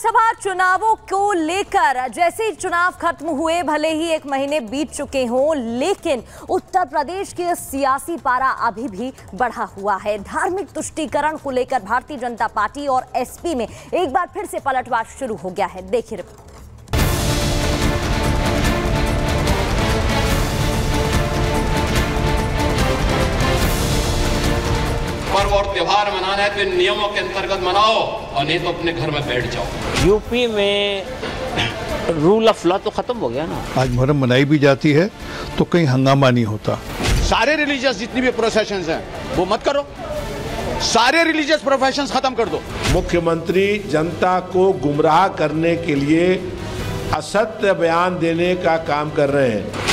लोकसभा चुनावों को लेकर जैसे ही चुनाव खत्म हुए, भले ही 1 महीने बीत चुके हों, लेकिन उत्तर प्रदेश की सियासी पारा अभी भी बढ़ा हुआ है। धार्मिक तुष्टीकरण को लेकर भारतीय जनता पार्टी और एसपी में एक बार फिर से पलटवार शुरू हो गया है। देखिए रिपोर्ट। पर्व और त्योहार मनाना है तो इन नियमों के अंतर्गत मनाओ और नहीं तो अपने घर में बैठ जाओ। यूपी में रूल ऑफ लॉ तो खत्म हो गया ना। आज मुहर्रम मनाई भी जाती है तो कहीं हंगामा नहीं होता। सारे रिलीजियस जितनी भी प्रोसेशंस हैं वो मत करो, सारे रिलीजियस प्रोफेशंस खत्म कर दो। मुख्यमंत्री जनता को गुमराह करने के लिए असत्य बयान देने का काम कर रहे हैं।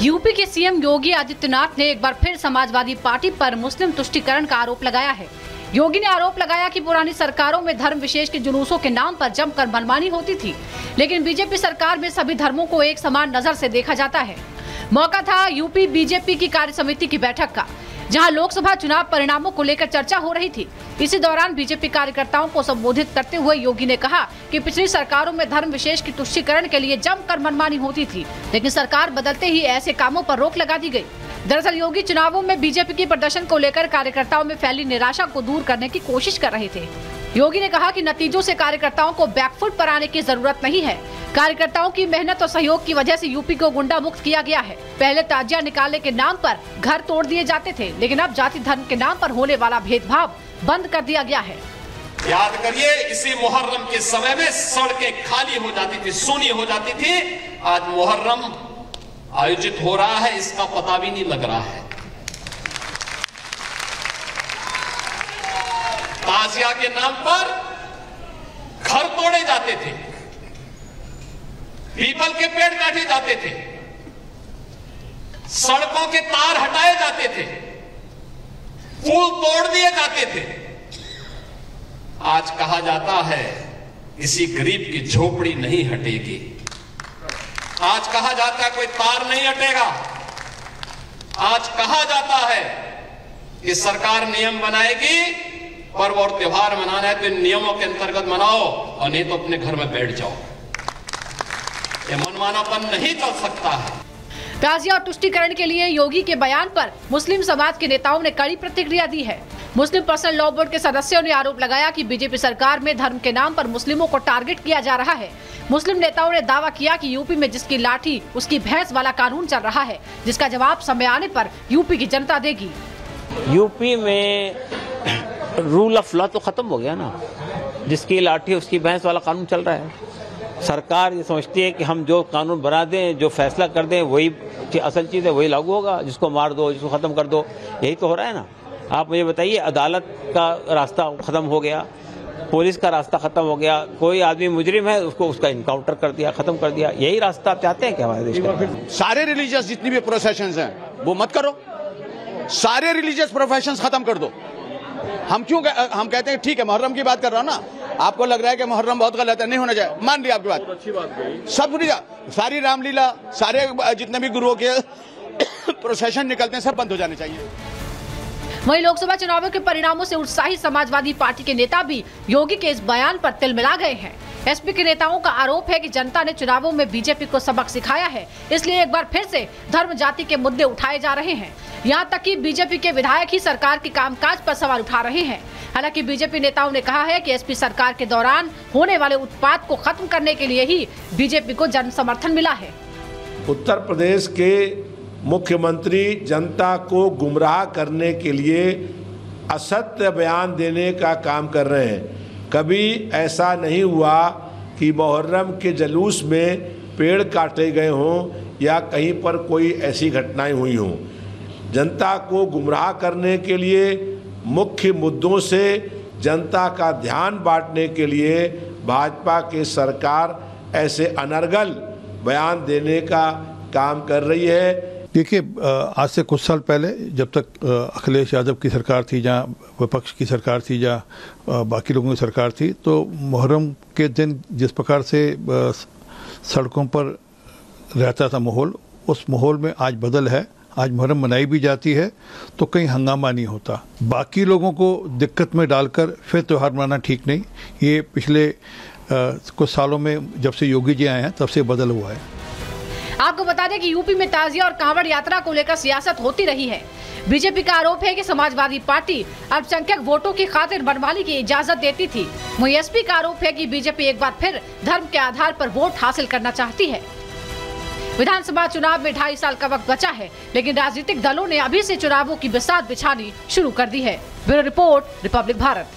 यूपी के सीएम योगी आदित्यनाथ ने एक बार फिर समाजवादी पार्टी पर मुस्लिम तुष्टीकरण का आरोप लगाया है। योगी ने आरोप लगाया कि पुरानी सरकारों में धर्म विशेष के जुलूसों के नाम पर जमकर मनमानी होती थी, लेकिन बीजेपी सरकार में सभी धर्मों को एक समान नजर से देखा जाता है। मौका था यूपी बीजेपी की कार्य समिति की बैठक का, जहां लोकसभा चुनाव परिणामों को लेकर चर्चा हो रही थी। इसी दौरान बीजेपी कार्यकर्ताओं को संबोधित करते हुए योगी ने कहा कि पिछली सरकारों में धर्म विशेष की तुष्टीकरण के लिए जमकर मनमानी होती थी, लेकिन सरकार बदलते ही ऐसे कामों पर रोक लगा दी गई। दरअसल योगी चुनावों में बीजेपी के प्रदर्शन को लेकर कार्यकर्ताओं में फैली निराशा को दूर करने की कोशिश कर रहे थे। योगी ने कहा कि नतीजों से कार्यकर्ताओं को बैकफुट पर आने की जरूरत नहीं है। कार्यकर्ताओं की मेहनत और सहयोग की वजह से यूपी को गुंडा मुक्त किया गया है। पहले ताजिया निकालने के नाम पर घर तोड़ दिए जाते थे, लेकिन अब जाति धर्म के नाम पर होने वाला भेदभाव बंद कर दिया गया है। याद करिए, इसी मुहर्रम के समय में सड़कें खाली हो जाती थी, सूनी हो जाती थी। आज मुहर्रम आयोजित हो रहा है, इसका पता भी नहीं लग रहा है। ताजिया के नाम पर घर तोड़े जाते थे, पीपल के पेड़ काटे जाते थे, सड़कों के तार हटाए जाते थे, पुल तोड़ दिए जाते थे। आज कहा जाता है किसी गरीब की झोपड़ी नहीं हटेगी। आज कहा जाता है कोई तार नहीं हटेगा। आज कहा जाता है कि सरकार नियम बनाएगी, पर्व और त्योहार मनाना है तो इन नियमों के अंतर्गत मनाओ और नहीं तो अपने घर में बैठ जाओ। ये मनमानापन नहीं चल सकता है। ताजिया और तुष्टीकरण के लिए योगी के बयान पर मुस्लिम समाज के नेताओं ने कड़ी प्रतिक्रिया दी है। मुस्लिम पर्सनल लॉ बोर्ड के सदस्यों ने आरोप लगाया कि बीजेपी सरकार में धर्म के नाम पर मुस्लिमों को टारगेट किया जा रहा है। मुस्लिम नेताओं ने दावा किया कि यूपी में जिसकी लाठी उसकी भैंस वाला कानून चल रहा है, जिसका जवाब समय आने पर यूपी की जनता देगी। यूपी में रूल ऑफ लॉ तो खत्म हो गया ना। जिसकी लाठी उसकी भैंस वाला कानून चल रहा है। सरकार ये समझती है कि हम जो कानून बना दें, जो फैसला कर दें, वही असल चीज़ है, वही लागू होगा। जिसको मार दो, जिसको खत्म कर दो, यही तो हो रहा है ना। आप मुझे बताइए, अदालत का रास्ता खत्म हो गया, पुलिस का रास्ता खत्म हो गया, कोई आदमी मुजरिम है उसको उसका इनकाउंटर कर दिया, खत्म कर दिया। यही रास्ता आप चाहते हैं क्या हमारे देश का? सारे रिलीजियस जितनी भी प्रोसेशंस हैं वो मत करो, सारे रिलीजियस प्रोफेशंस खत्म कर दो। हम कहते हैं ठीक है, मुहर्रम की बात कर रहा हूं ना। आपको लग रहा है कि मुहर्रम बहुत गलत है, नहीं होना चाहिए, मान लिया आपकी बात, अच्छी बात कही। सब सारी रामलीला, सारे जितने भी गुरुओं के प्रोसेशन निकलते हैं सब बंद हो जाने चाहिए। वहीं लोकसभा चुनावों के परिणामों से उत्साहित समाजवादी पार्टी के नेता भी योगी के इस बयान पर तिलमिला गए हैं। एसपी के नेताओं का आरोप है कि जनता ने चुनावों में बीजेपी को सबक सिखाया है, इसलिए एक बार फिर से धर्म जाति के मुद्दे उठाए जा रहे हैं। यहाँ तक कि बीजेपी के विधायक ही सरकार के कामकाज पर सवाल उठा रहे हैं। हालांकि बीजेपी नेताओं ने कहा है कि एसपी सरकार के दौरान होने वाले उत्पात को खत्म करने के लिए ही बीजेपी को जन समर्थन मिला है। उत्तर प्रदेश के मुख्यमंत्री जनता को गुमराह करने के लिए असत्य बयान देने का काम कर रहे हैं। कभी ऐसा नहीं हुआ कि मुहर्रम के जुलूस में पेड़ काटे गए हों या कहीं पर कोई ऐसी घटनाएं हुई हों। जनता को गुमराह करने के लिए, मुख्य मुद्दों से जनता का ध्यान बांटने के लिए भाजपा की सरकार ऐसे अनर्गल बयान देने का काम कर रही है। देखिए, आज से कुछ साल पहले जब तक अखिलेश यादव की सरकार थी, जहाँ विपक्ष की सरकार थी, जहाँ बाकी लोगों की सरकार थी, तो मुहर्रम के दिन जिस प्रकार से सड़कों पर रहता था माहौल, उस माहौल में आज बदल है। आज मुहर्रम मनाई भी जाती है तो कहीं हंगामा नहीं होता। बाकी लोगों को दिक्कत में डालकर फिर त्यौहार मनाना ठीक नहीं। ये पिछले कुछ सालों में जब से योगी जी आए हैं तब से बदल हुआ है। आपको बता दें कि यूपी में ताजिया और कांवड़ यात्रा को लेकर सियासत होती रही है। बीजेपी का आरोप है कि समाजवादी पार्टी अल्पसंख्यक वोटों की खातिर मनमानी की इजाजत देती थी। वहीं एसपी का आरोप है कि बीजेपी एक बार फिर धर्म के आधार पर वोट हासिल करना चाहती है। विधानसभा चुनाव में 2.5 साल का वक्त बचा है, लेकिन राजनीतिक दलों ने अभी से चुनावों की बिसात बिछानी शुरू कर दी है। Bureau report, Republic Bharat.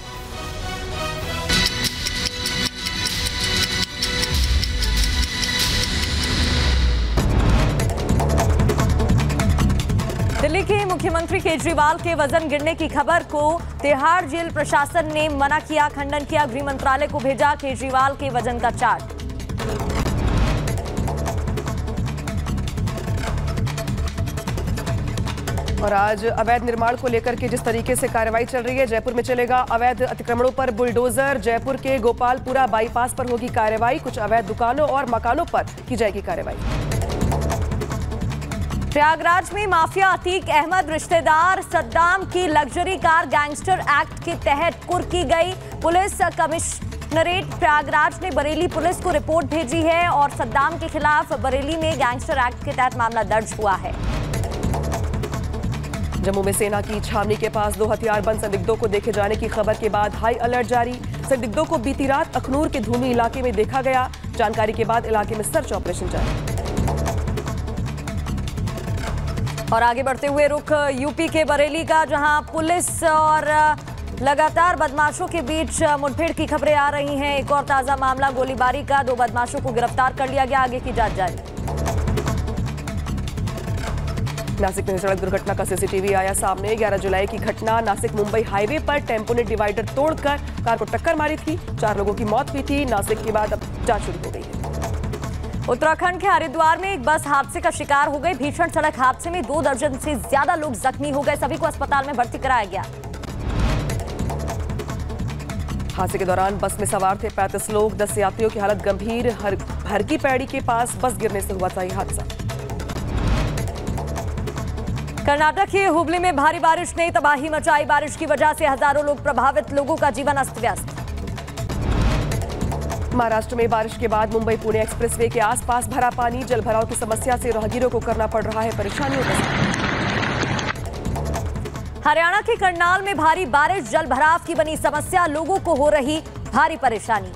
Delhi के मुख्यमंत्री केजरीवाल के वजन गिरने की खबर को तिहाड़ जेल प्रशासन ने मना किया, खंडन किया। गृह मंत्रालय को भेजा केजरीवाल के वजन का चार्ट। और आज अवैध निर्माण को लेकर के जिस तरीके से कार्रवाई चल रही है, जयपुर में चलेगा अवैध अतिक्रमणों पर बुलडोजर। जयपुर के गोपालपुरा बाईपास पर होगी कार्रवाई। कुछ अवैध दुकानों और मकानों पर की जाएगी कार्रवाई। प्रयागराज में माफिया अतीक अहमद रिश्तेदार सद्दाम की लग्जरी कार गैंगस्टर एक्ट के तहत कुर्की गई। पुलिस कमिश्नरेट प्रयागराज ने बरेली पुलिस को रिपोर्ट भेजी है और सद्दाम के खिलाफ बरेली में गैंगस्टर एक्ट के तहत मामला दर्ज हुआ है। जम्मू में सेना की छावनी के पास 2 हथियारबंद संदिग्धों को देखे जाने की खबर के बाद हाई अलर्ट जारी। संदिग्धों को बीती रात अखनूर के धूमी इलाके में देखा गया। जानकारी के बाद इलाके में सर्च ऑपरेशन जारी। और आगे बढ़ते हुए रुख यूपी के बरेली का, जहां पुलिस और लगातार बदमाशों के बीच मुठभेड़ की खबरें आ रही हैं। एक और ताजा मामला गोलीबारी का, 2 बदमाशों को गिरफ्तार कर लिया गया। आगे की जांच जारी। नासिक में सड़क दुर्घटना का सीसीटीवी आया सामने। 11 जुलाई की घटना। नासिक मुंबई हाईवे पर टेम्पो ने डिवाइडर तोड़कर कार को टक्कर मारी थी। 4 लोगों की मौत हुई थी। नासिक के बाद अब जांच शुरू हो गई है। उत्तराखंड के हरिद्वार में एक बस हादसे का शिकार हो गई। भीषण सड़क हादसे में 2 दर्जन से ज्यादा लोग जख्मी हो गए। सभी को अस्पताल में भर्ती कराया गया। हादसे के दौरान बस में सवार थे 35 लोग। 10 यात्रियों की हालत गंभीर। हरकी पैड़ी के पास बस गिरने से हुआ था यह हादसा। कर्नाटक के हुबली में भारी बारिश ने तबाही मचाई। बारिश की वजह से हजारों लोग प्रभावित, लोगों का जीवन अस्त व्यस्त। महाराष्ट्र में बारिश के बाद मुंबई पुणे एक्सप्रेसवे के आसपास भरा पानी। जलभराव की समस्या से राहगीरों को करना पड़ रहा है परेशानियों का सामना। हरियाणा के करनाल में भारी बारिश, जलभराव की बनी समस्या, लोगों को हो रही भारी परेशानी।